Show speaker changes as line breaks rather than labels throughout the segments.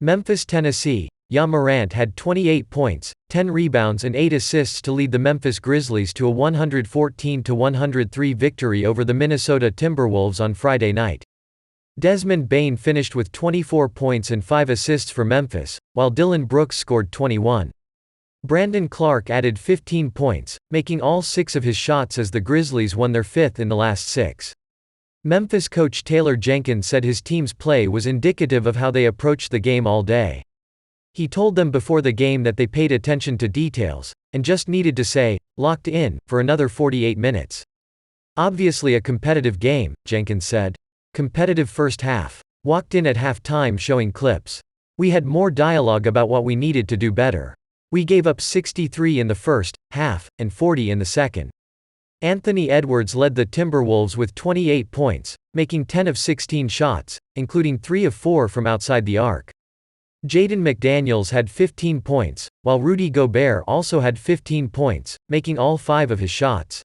Memphis, Tennessee. Ja Morant had 28 points, 10 rebounds and 8 assists to lead the Memphis Grizzlies to a 114-103 victory over the Minnesota Timberwolves on Friday night. Desmond Bane finished with 24 points and 5 assists for Memphis, while Dillon Brooks scored 21. Brandon Clark added 15 points, making all 6 of his shots as the Grizzlies won their 5th in the last 6. Memphis coach Taylor Jenkins said his team's play was indicative of how they approached the game all day. He told them before the game that they paid attention to details, and just needed to say, "locked in," for another 48 minutes. Obviously a competitive game, Jenkins said. Competitive first half. Walked in at halftime showing clips. We had more dialogue about what we needed to do better. We gave up 63 in the first half, and 40 in the second. Anthony Edwards led the Timberwolves with 28 points, making 10 of 16 shots, including 3 of 4 from outside the arc. Jaden McDaniels had 15 points, while Rudy Gobert also had 15 points, making all 5 of his shots.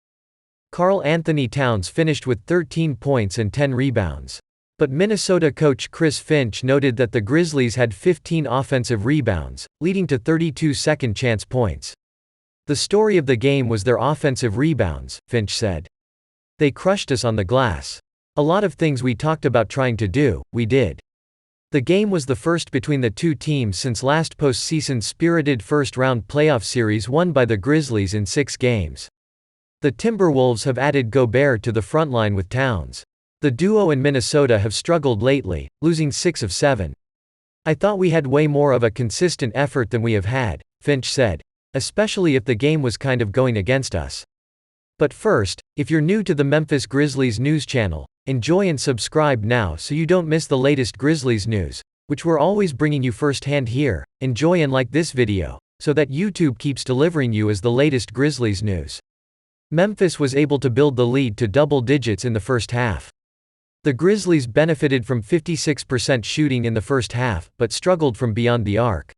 Karl Anthony Towns finished with 13 points and 10 rebounds. But Minnesota coach Chris Finch noted that the Grizzlies had 15 offensive rebounds, leading to 32 second-chance points. The story of the game was their offensive rebounds, Finch said. They crushed us on the glass. A lot of things we talked about trying to do, we did. The game was the first between the two teams since last postseason's spirited first-round playoff series won by the Grizzlies in 6 games. The Timberwolves have added Gobert to the frontline with Towns. The duo in Minnesota have struggled lately, losing 6 of 7. I thought we had way more of a consistent effort than we have had, Finch said, especially if the game was kind of going against us. But first, if you're new to the Memphis Grizzlies news channel, enjoy and subscribe now so you don't miss the latest Grizzlies news, which we're always bringing you firsthand here. Enjoy and like this video, so that YouTube keeps delivering you as the latest Grizzlies news. Memphis was able to build the lead to double digits in the first half. The Grizzlies benefited from 56% shooting in the first half, but struggled from beyond the arc.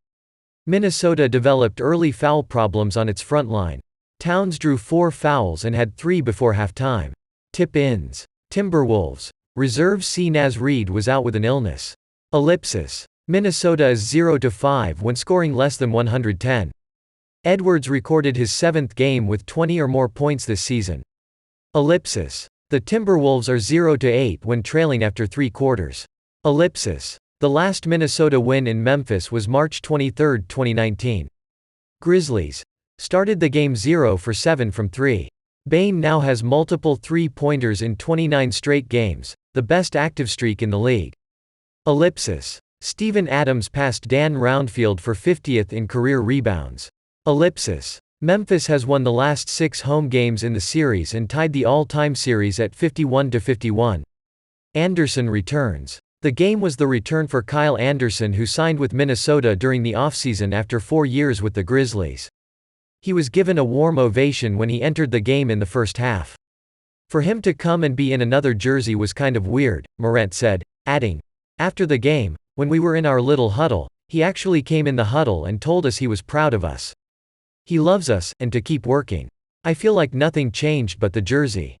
Minnesota developed early foul problems on its front line. Towns drew 4 fouls and had 3 before halftime. Tip-ins. Timberwolves. Reserve C. Naz Reid was out with an illness. Ellipsis. Minnesota is 0-5 when scoring less than 110. Edwards recorded his 7th game with 20 or more points this season. Ellipsis. The Timberwolves are 0-8 when trailing after 3 quarters. Ellipsis. The last Minnesota win in Memphis was March 23, 2019. Grizzlies. Started the game 0 for 7 from 3. Bane now has multiple 3-pointers in 29 straight games, the best active streak in the league. Ellipsis. Steven Adams passed Dan Roundfield for 50th in career rebounds. Ellipsis. Memphis has won the last 6 home games in the series and tied the all-time series at 51-51. Anderson returns. The game was the return for Kyle Anderson, who signed with Minnesota during the offseason after 4 years with the Grizzlies. He was given a warm ovation when he entered the game in the first half. For him to come and be in another jersey was kind of weird, Morant said, adding, "After the game, when we were in our little huddle, he actually came in the huddle and told us he was proud of us. He loves us, and to keep working. I feel like nothing changed but the jersey."